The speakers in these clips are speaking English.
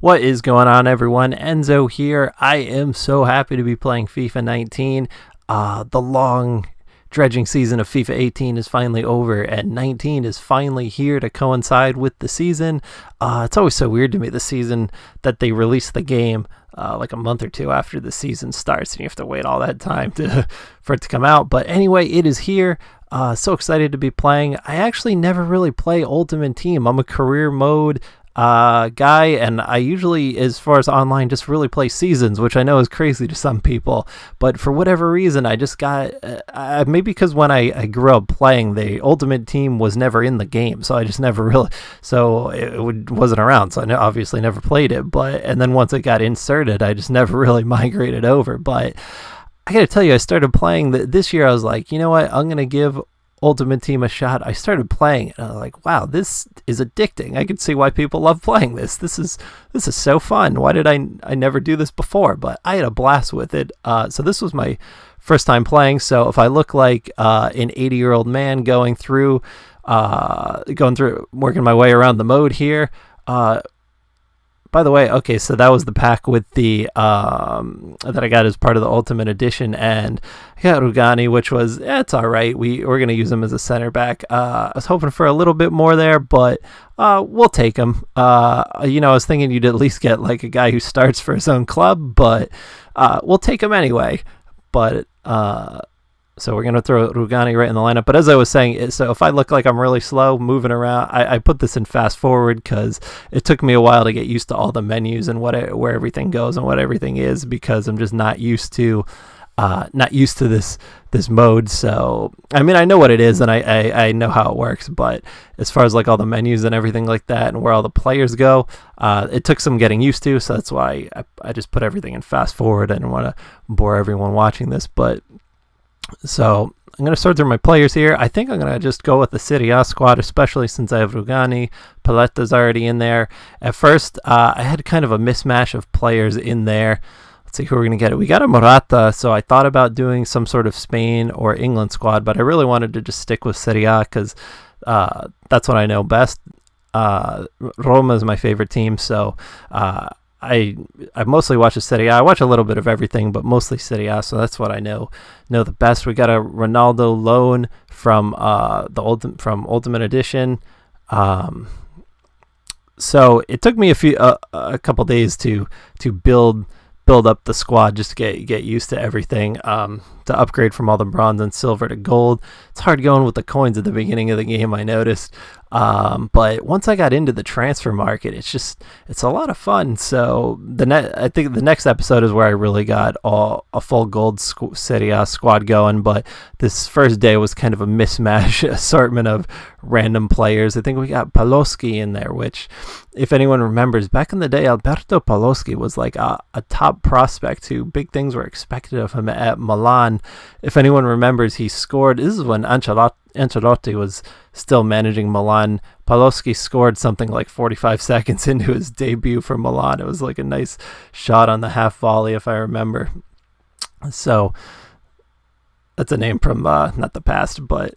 What is going on, everyone? Enzo here. I am so happy to be playing FIFA 19. The long dredging season of FIFA 18 is finally over, and 19 is finally here to coincide with the season. It's always so weird to me, the season, that they release the game like a month or two after the season starts, and you have to wait all that time for it to come out. But anyway, it is here. So excited to be playing. I actually never really play Ultimate Team. I'm a career mode guy, and I usually, as far as online, just really play seasons, which I know is crazy to some people, but for whatever reason I just got maybe because when I grew up playing, the Ultimate Team was never in the game, so I just never really, so it wasn't around, so I obviously never played it. But and then once it got inserted, I just never really migrated over. But I gotta tell you, I started playing this year. I was like, you know what, I'm gonna give Ultimate Team a shot. I started playing it and I was like, wow, this is addicting. I can see why people love playing this. This is so fun. Why did I never do this before? But I had a blast with it. So this was my first time playing. So if I look like an 80-year-old man going through working my way around the mode here. By the way, okay, so that was the pack with the that I got as part of the Ultimate Edition, and I got Rugani, which was, it's all right. We're gonna use him as a center back. I was hoping for a little bit more there, but we'll take him. I was thinking you'd at least get like a guy who starts for his own club, but we'll take him anyway. But so we're going to throw Rugani right in the lineup. But as I was saying, so if I look like I'm really slow moving around, I put this in fast forward because it took me a while to get used to all the menus and where everything goes and what everything is, because I'm just not used to this mode. So I mean, I know what it is and I know how it works, but as far as like all the menus and everything like that and where all the players go, it took some getting used to. So that's why I just put everything in fast forward. I didn't want to bore everyone watching this, but so I'm going to sort through my players here. I think I'm going to just go with the Serie A squad, especially since I have Rugani. Paletta's already in there. At first, I had kind of a mismatch of players in there. Let's see who we're going to get. We got a Morata, so I thought about doing some sort of Spain or England squad, but I really wanted to just stick with Serie A because that's what I know best. Roma is my favorite team, so I mostly watch the Serie A. I watch a little bit of everything, but mostly Serie A, so that's what I know the best. We got a Ronaldo loan from Ultimate Edition. So it took me a couple days to build up the squad, just to get used to everything, to upgrade from all the bronze and silver to gold. It's hard going with the coins at the beginning of the game, I noticed. But once I got into the transfer market, it's a lot of fun. So I think the next episode is where I really got a full gold Serie A squad going. But this first day was kind of a mismatch assortment of random players. I think we got Paloschi in there, which, if anyone remembers, back in the day, Alberto Paloschi was like a top prospect who big things were expected of him at Milan. If anyone remembers, he scored. This is when Ancelotti was still managing Milan. Paloschi scored something like 45 seconds into his debut for Milan. It was like a nice shot on the half volley, if I remember. So that's a name from not the past, but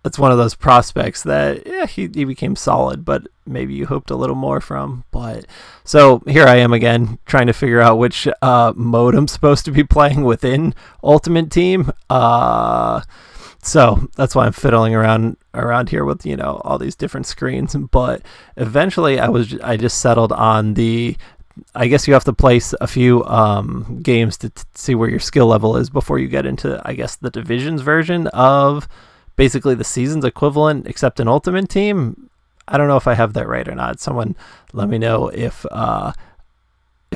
that's one of those prospects that he became solid, but maybe you hoped a little more from. But so here I am again, trying to figure out which mode I'm supposed to be playing within Ultimate Team. So that's why I'm fiddling around here with, all these different screens. But eventually I just settled on I guess you have to place a few games to see where your skill level is before you get into, I guess, the divisions version of basically the season's equivalent, except an Ultimate Team. I don't know if I have that right or not. Someone let me know if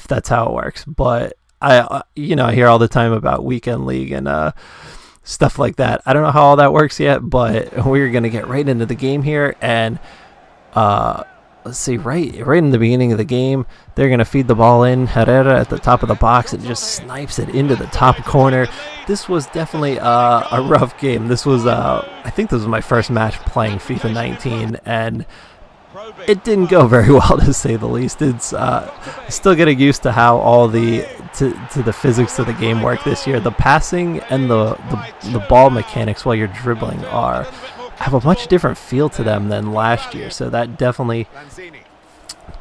that's how it works. But I hear all the time about weekend league and stuff like that. I don't know how all that works yet, but we're gonna get right into the game here. And let's see, right in the beginning of the game, they're gonna feed the ball in. Herrera at the top of the box and just snipes it into the top corner. This was definitely a rough game. This was I think this was my first match playing FIFA 19, and it didn't go very well, to say the least. It's still getting used to how all the physics of the game work this year. The passing and the ball mechanics while you're dribbling have a much different feel to them than last year. So that definitely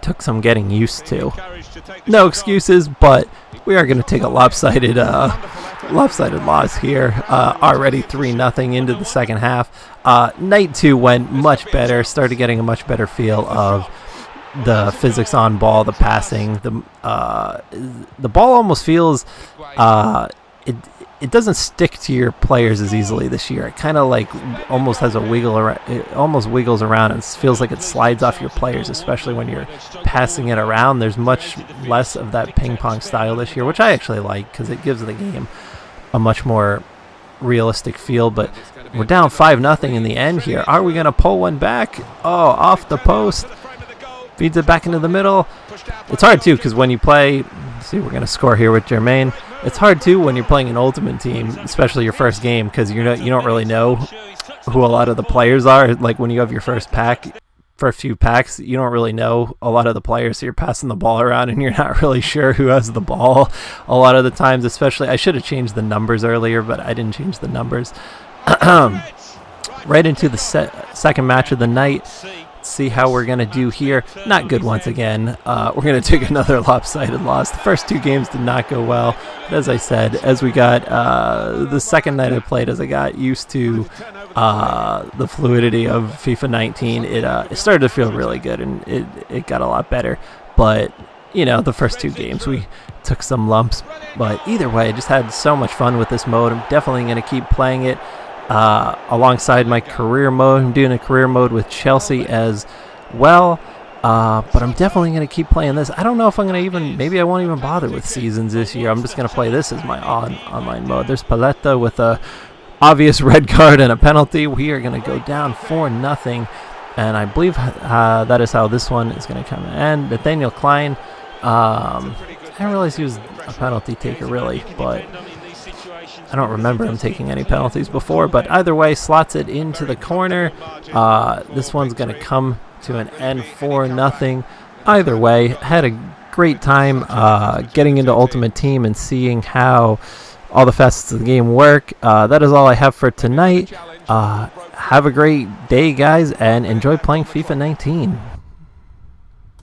took some getting used to. No excuses, but we are going to take a lopsided loss here. Already 3-0 into the second half. Night 2 went much better. Started getting a much better feel of the physics on ball, the passing. The ball almost feels it doesn't stick to your players as easily this year. It kind of like almost has a wiggle around. It almost wiggles around and feels like it slides off your players, especially when you're passing it around. There's much less of that ping pong style this year, which I actually like because it gives the game a much more realistic feel. But we're down 5-0 in the end here. Are we going to pull one back? Oh, off the post. Feeds it back into the middle. It's hard too because when you play, see, we're going to score here with Jermaine. It's hard too when you're playing an ultimate team, especially your first game, because you don't really know who a lot of the players are. Like when you have your first few packs, you don't really know a lot of the players, so you're passing the ball around and you're not really sure who has the ball a lot of the times. Especially, I should have changed the numbers earlier, but I didn't change the numbers. Right into the second match of the night. See how we're going to do here. Not good once again. We're going to take another lopsided loss. The first 2 games did not go well. But as I said, as we got the second night I played, as I got used to the fluidity of FIFA 19, it started to feel really good, and it got a lot better. But, the first 2 games we took some lumps. But either way, I just had so much fun with this mode. I'm definitely going to keep playing it. Alongside my career mode. I'm doing a career mode with Chelsea as well, but I'm definitely going to keep playing this. I don't know if I'm going to maybe I won't even bother with seasons this year. I'm just going to play this as my online mode. There's Paletta with a obvious red card and a penalty. We are going to go down 4-0, and I believe that is how this one is going to come in. And Nathaniel Klein, I didn't realize he was a penalty taker really, but I don't remember him taking any penalties before, but either way, slots it into the corner. This one's going to come to an end 4-0. Either way, had a great time getting into Ultimate Team and seeing how all the facets of the game work. That is all I have for tonight. Have a great day, guys, and enjoy playing FIFA 19.